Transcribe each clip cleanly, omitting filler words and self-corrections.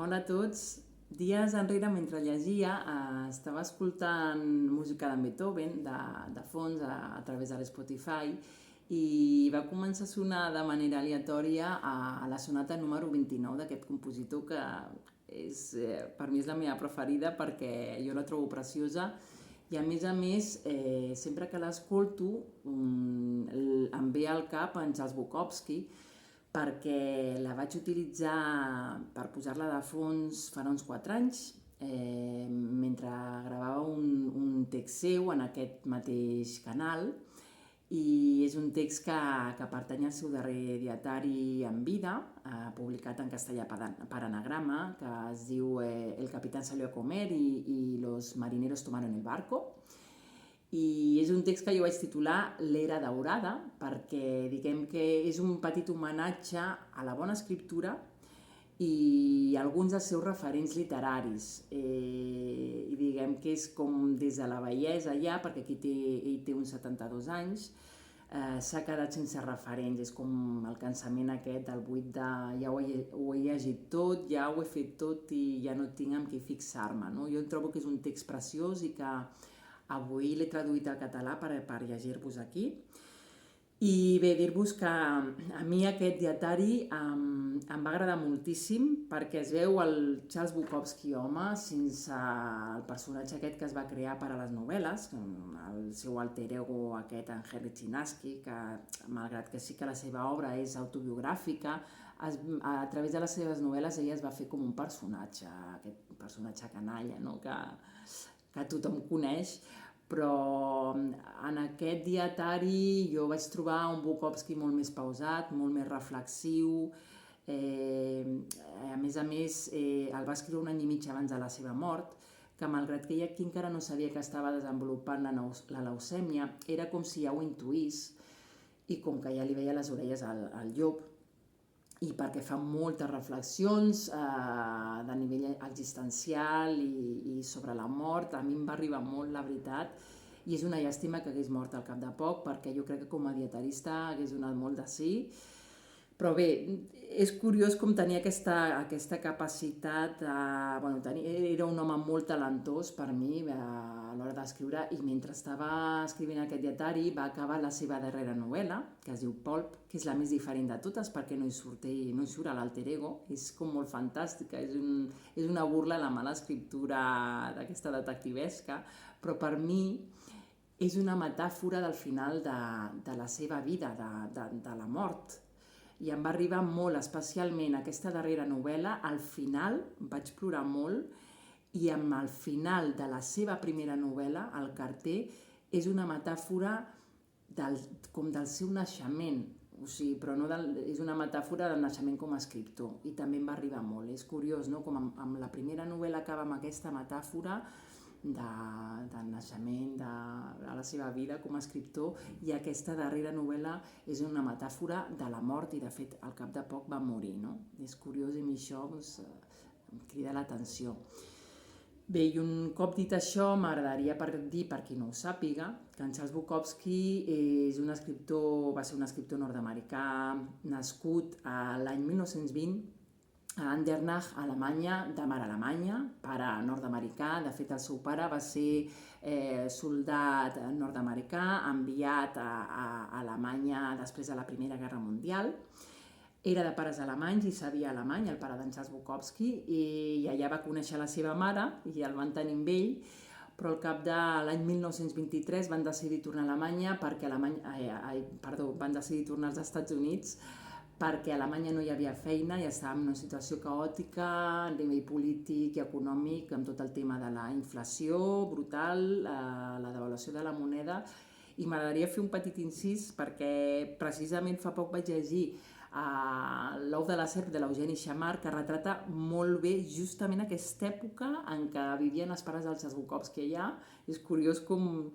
Hola a tots. Dies enrere, mentre llegia, estava escoltant música de Beethoven de fons a través de l'Spotify i va començar a sonar de manera aleatòria a la sonata número 29 d'aquest compositor que per mi és la meva preferida perquè jo la trobo preciosa i a més, sempre que l'escolto em ve al cap en Charles Bukowski perquè la vaig utilitzar per posar-la de fons farà uns 4 anys mentre gravava un text seu en aquest mateix canal i és un text que pertany al seu darrer dietari en vida, publicat en castellà per Anagrama, que es diu El capitán salió a comer y los marineros tomaron el barco. I és un text que jo vaig titular L'era daurada perquè diguem que és un petit homenatge a la bona escriptura i alguns dels seus referents literaris i diguem que és com des de la vellesa ja, perquè ell té uns 72 anys, s'ha quedat sense referents, és com el cansament aquest del buit de ja ho he llegit tot, ja ho he fet tot i ja no tinc amb què fixar-me, no? Jo trobo que és un text preciós i que avui l'he traduït al català per llegir-vos aquí. I bé, dir-vos que a mi aquest dietari em va agradar moltíssim perquè es veu el Charles Bukowski home sense el personatge aquest que es va crear per a les novel·les, el seu alter ego aquest, en Henry Chinaski, que malgrat que sí que la seva obra és autobiogràfica, a través de les seves novel·les ella es va fer com un personatge, aquest personatge canalla, no? que tothom coneix, però en aquest dietari jo vaig trobar un Bukowski molt més pausat, molt més reflexiu, a més el va escriure un any i mig abans de la seva mort, que malgrat que ell aquí encara no sabia que estava desenvolupant la leucèmia, era com si ja ho intuís i com que ja li veia les orelles al llop, i perquè fa moltes reflexions de nivell existencial i sobre la mort. A mi em va arribar molt, la veritat, i és una llàstima que hagués mort al cap de poc perquè jo crec que com a dietarista hagués donat molt de sí. Però bé, és curiós com tenia aquesta capacitat, era un home molt talentós per mi a l'hora d'escriure i mentre estava escrivint aquest dietari va acabar la seva darrera novel·la, que es diu Polp, que és la més diferent de totes perquè no hi surt l'alter ego, és com molt fantàstica, és una burla a la mala escriptura d'aquesta detectivesca, però per mi és una metàfora del final de la seva vida, de la mort. I em va arribar molt, especialment aquesta darrera novel·la, al final vaig plorar molt i amb el final de la seva primera novel·la, El carter, és una metàfora com del seu naixement, o sigui, però no és una metàfora del naixement com a escriptor i també em va arribar molt. És curiós, no? Com amb la primera novel·la acaba amb aquesta metàfora del naixement, de la seva vida com a escriptor, i aquesta darrera novel·la és una metàfora de la mort i de fet al cap de poc va morir, no? És curiós i a mi això em crida l'atenció. Bé, i un cop dit això m'agradaria dir, per qui no ho sàpiga, que en Charles Bukowski va ser un escriptor nord-americà nascut l'any 1920 a Andernach, Alemanya, de mare alemanya, pare nord-americà. De fet, el seu pare va ser soldat nord-americà, enviat a Alemanya després de la Primera Guerra Mundial. Era de pares alemanys i sabia alemany, el pare d'en Charles Bukowski, i allà va conèixer la seva mare i el van tenir amb ell, però al cap de l'any 1923 van decidir tornar a Alemanya van decidir tornar als Estats Units perquè a Alemanya no hi havia feina i estàvem en una situació caòtica a nivell polític i econòmic amb tot el tema de la inflació brutal, la devaluació de la moneda, i m'agradaria fer un petit incís perquè precisament fa poc vaig llegir L'ou de la serp de l'Eugeni Xammar, que retrata molt bé justament aquesta època en què vivien els pares del Charles Bukowski allà. És curiós com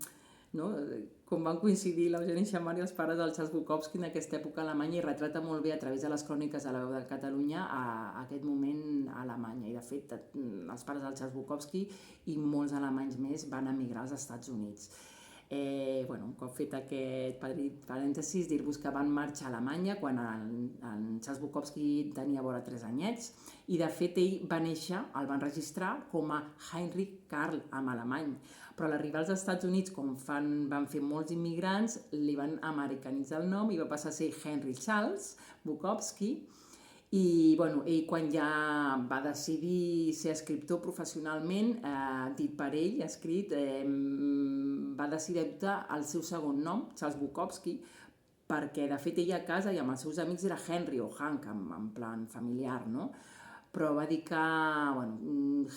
van coincidir l'Eugeni Xammar i els pares del Charles Bukowski en aquesta època a Alemanya, i retrata molt bé a través de les cròniques de la Veu de Catalunya a aquest moment a Alemanya. I de fet els pares del Charles Bukowski i molts alemanys més van emigrar als Estats Units. Un cop fet aquest parèntesis, dir-vos que van marxar a Alemanya quan en Charles Bukowski tenia vora 3 anyets, i de fet ell va néixer, el van registrar com a Heinrich Karl en alemany, però a l'arribar als Estats Units, com van fer molts immigrants, li van americanitzar el nom i va passar a ser Henry Charles Bukowski. I ell quan ja va decidir ser escriptor professionalment, dit per ell, escrit, va decidir adoptar el seu segon nom, Charles Bukowski, perquè de fet ell a casa i amb els seus amics era Henry o Hank, en plan familiar, no? Però va dir que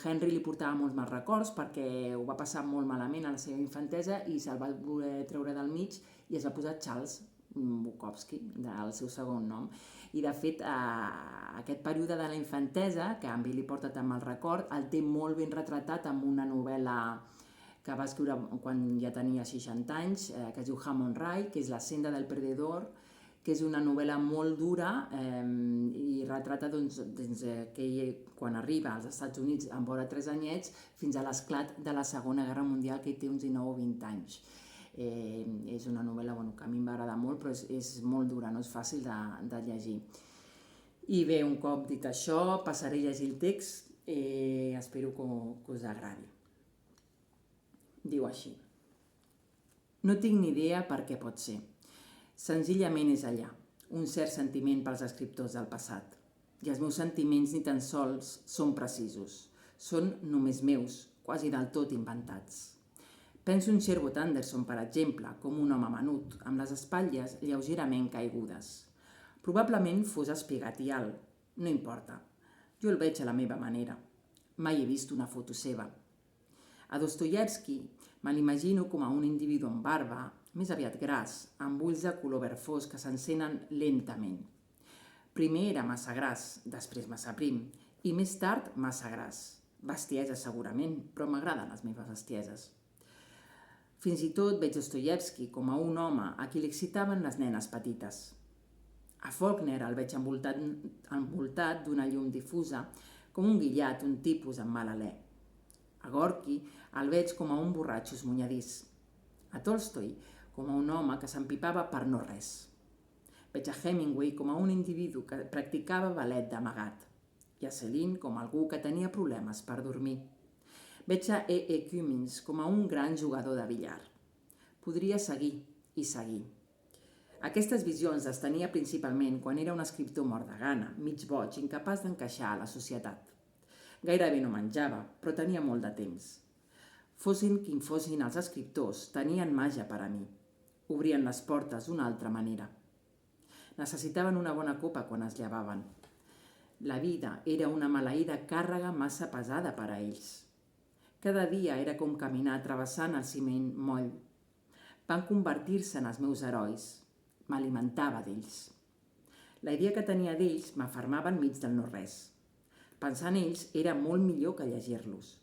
Henry li portava molts mals records perquè ho va passar molt malament a la seva infantesa i se'l va voler treure del mig i es va posar Charles Bukowski, del seu segon nom. I de fet aquest període de la infantesa, que a ell li porta tant mal record, el té molt ben retratat amb una novel·la que va escriure quan ja tenia 60 anys, que es diu Hammond Ray, que és La senda del perdedor, que és una novel·la molt dura i retrata que ell, quan arriba als Estats Units amb vora 3 anyets, fins a l'esclat de la Segona Guerra Mundial, que ell té uns 19 o 20 anys. És una novel·la que a mi em va agradar molt, però és molt dura, no és fàcil de llegir. I bé, un cop dit això, passaré a llegir el text, espero que us agradi. Diu així: no tinc ni idea per què pot ser. Senzillament és allà, un cert sentiment pels escriptors del passat. I els meus sentiments ni tan sols són precisos, són només meus, quasi del tot inventats. Penso en Sherwood Anderson, per exemple, com un home menut, amb les espatlles lleugerament caigudes. Probablement fos espigat i alt, no importa. Jo el veig a la meva manera. Mai he vist una foto seva. A Dostoievski me l'imagino com a un individu amb barba, més aviat gras, amb ulls de color verd fosc que s'encenen lentament. Primer era massa gras, després massa prim, i més tard massa gras. Bestiesa segurament, però m'agraden les meves bestieses. Fins i tot veig Dostoievski com a un home a qui li excitaven les nenes petites. A Faulkner el veig envoltat d'una llum difusa, com un guillat, un tipus amb mal alè. A Gorky el veig com a un borratxo esmunyadís. A Tolstoi com a un home que s'empipava per no res. Veig a Hemingway com a un individu que practicava ballet d'amagat. I a Céline com algú que tenia problemes per dormir. Veig a E. Cummins com a un gran jugador de billar. Podria seguir i seguir. Aquestes visions les tenia principalment quan era un escriptor mort de gana, mig boig, incapaç d'encaixar a la societat. Gairebé no menjava, però tenia molt de temps. Fossin quin fossin els escriptors, tenien màgia per a mi. Obrien les portes d'una altra manera. Necessitaven una bona copa quan es llevaven. La vida era una maleïda càrrega massa pesada per a ells. Cada dia era com caminar travessant el ciment moll. Van convertir-se en els meus herois. M'alimentava d'ells. La idea que tenia d'ells m'afermava enmig del no-res. Pensar en ells era molt millor que llegir-los.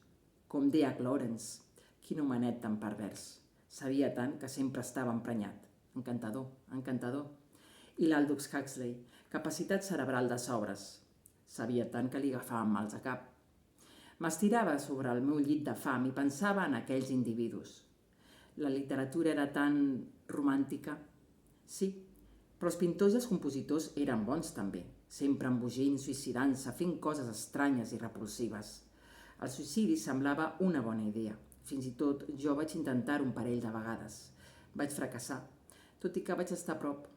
Com D.H. Lawrence, quin homenet tan pervers. Sabia tant que sempre estava emprenyat. Encantador, encantador. I l'Aldous Huxley, capacitat cerebral de sobres. Sabia tant que li agafaven mals a cap. M'estirava sobre el meu llit de fam i pensava en aquells individus. La literatura era tan romàntica. Sí, però els pintors i els compositors eren bons també, sempre embogint, suïcidant-se, fent coses estranyes i repulsives. El suïcidi semblava una bona idea. Fins i tot jo vaig intentar-ho un parell de vegades. Vaig fracassar, tot i que vaig estar a prop.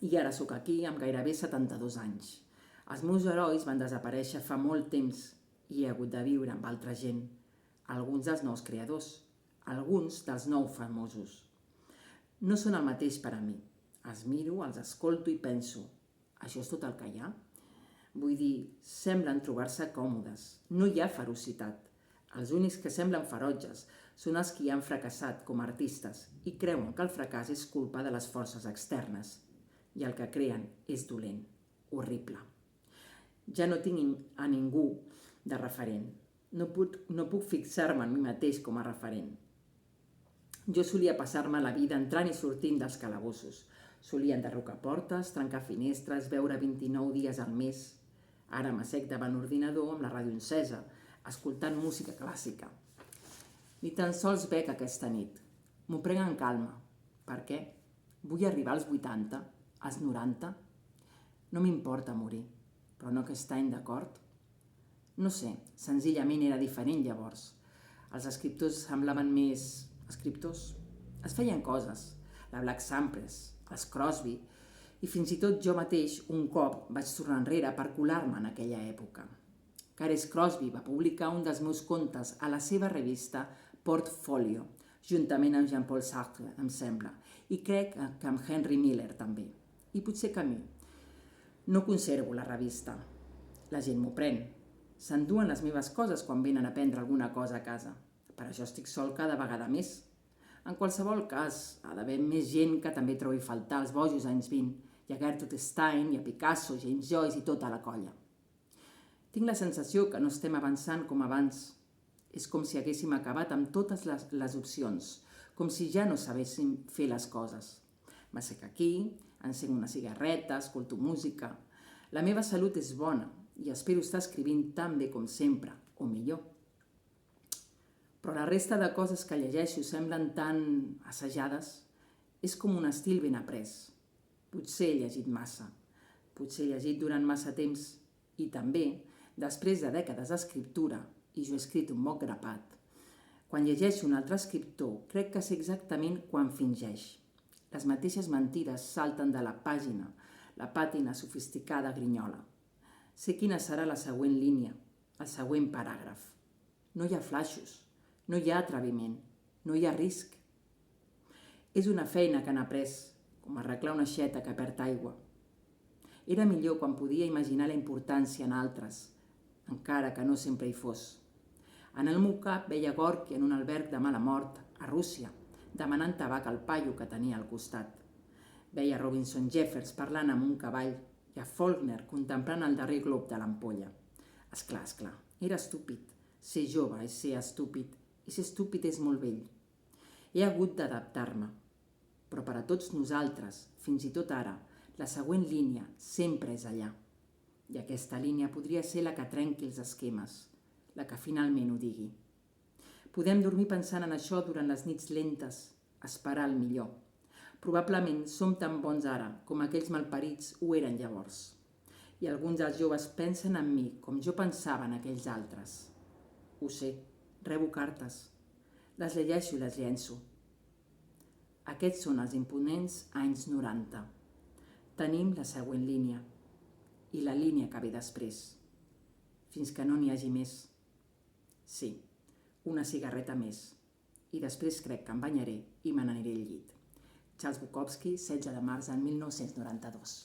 I ara sóc aquí amb gairebé 72 anys. Els meus herois van desaparèixer fa molt temps i he hagut de viure amb altra gent. Alguns dels nous creadors, alguns dels nous famosos. No són el mateix per a mi. Els miro, els escolto i penso, això és tot el que hi ha? Vull dir, semblen trobar-se còmodes. No hi ha ferocitat. Els únics que semblen ferotges són els que hi han fracassat com a artistes i creuen que el fracàs és culpa de les forces externes. I el que creen és dolent, horrible. Ja no tinc a ningú de referent. No puc fixar-me en mi mateix com a referent. Jo solia passar-me la vida entrant i sortint dels calabossos. Solia enderrocar portes, trencar finestres, beure 29 dies al mes. Ara m'assec davant l'ordinador amb la ràdio encesa, escoltant música clàssica. Ni tan sols bec aquesta nit. M'ho prenc en calma. Per què? Vull arribar als 80, als 90? No m'importa morir, però no aquest any, d'acord? No sé, senzillament era diferent llavors. Els escriptors semblaven més... escriptors? Es feien coses. La Black Samples, els Crosby, i fins i tot jo mateix un cop vaig tornar enrere per colar-me en aquella època. Cares Crosby va publicar un dels meus contes a la seva revista Portfolio, juntament amb Jean-Paul Sartre, em sembla, i crec que amb Henry Miller també, i potser Camus. No conservo la revista. La gent m'ho pren. S'enduen les meves coses quan venen a prendre alguna cosa a casa. Per això estic sol cada vegada més. En qualsevol cas, ha d'haver més gent que també trobi faltar els bojos anys 20. Hi ha Gertrude Stein, hi ha Picasso, James Joyce i tota la colla. Tinc la sensació que no estem avançant com abans. És com si haguéssim acabat amb totes les opcions, com si ja no sabéssim fer les coses. M'assec aquí, encenc una cigarreta, escolto música. La meva salut és bona i espero estar escrivint tan bé com sempre, o millor. Però la resta de coses que llegeixo semblen tan assajades. És com un estil ben après. Potser he llegit massa. Potser he llegit durant massa temps. I també, després de dècades d'escriptura, i jo he escrit un moc grapat, quan llegeixo un altre escriptor, crec que sé exactament quan fingeix. Les mateixes mentides salten de la pàtina sofisticada grinyola. Sé quina serà la següent línia, el següent paràgraf. No hi ha flaixos, no hi ha atreviment, no hi ha risc. És una feina que han après, com arreglar una aixeta que perd aigua. Era millor quan podia imaginar la importància en altres, encara que no sempre hi fos. En el meu cap veia Gorky en un alberg de mala mort, a Rússia, demanant tabac al paio que tenia al costat. Veia Robinson Jeffers parlant amb un cavall i a Faulkner contemplant el darrer glob de l'ampolla. Esclar, era estúpid. Ser jove és ser estúpid, i ser estúpid és molt vell. He hagut d'adaptar-me. Però per a tots nosaltres, fins i tot ara, la següent línia sempre és allà. I aquesta línia podria ser la que trenqui els esquemes, la que finalment ho digui. Podem dormir pensant en això durant les nits lentes, esperar el millor. Probablement som tan bons ara com aquells malparits ho eren llavors. I alguns dels joves pensen en mi com jo pensava en aquells altres. Ho sé, rebo cartes. Les llegeixo i les llenço. Aquests són els imponents anys 90. Tenim la següent línia. I la línia que ve després. Fins que no n'hi hagi més. Sí, una cigarreta més. I després crec que em banyaré i me n'aniré al llit. Charles Bukowski, 16 de març de 1992.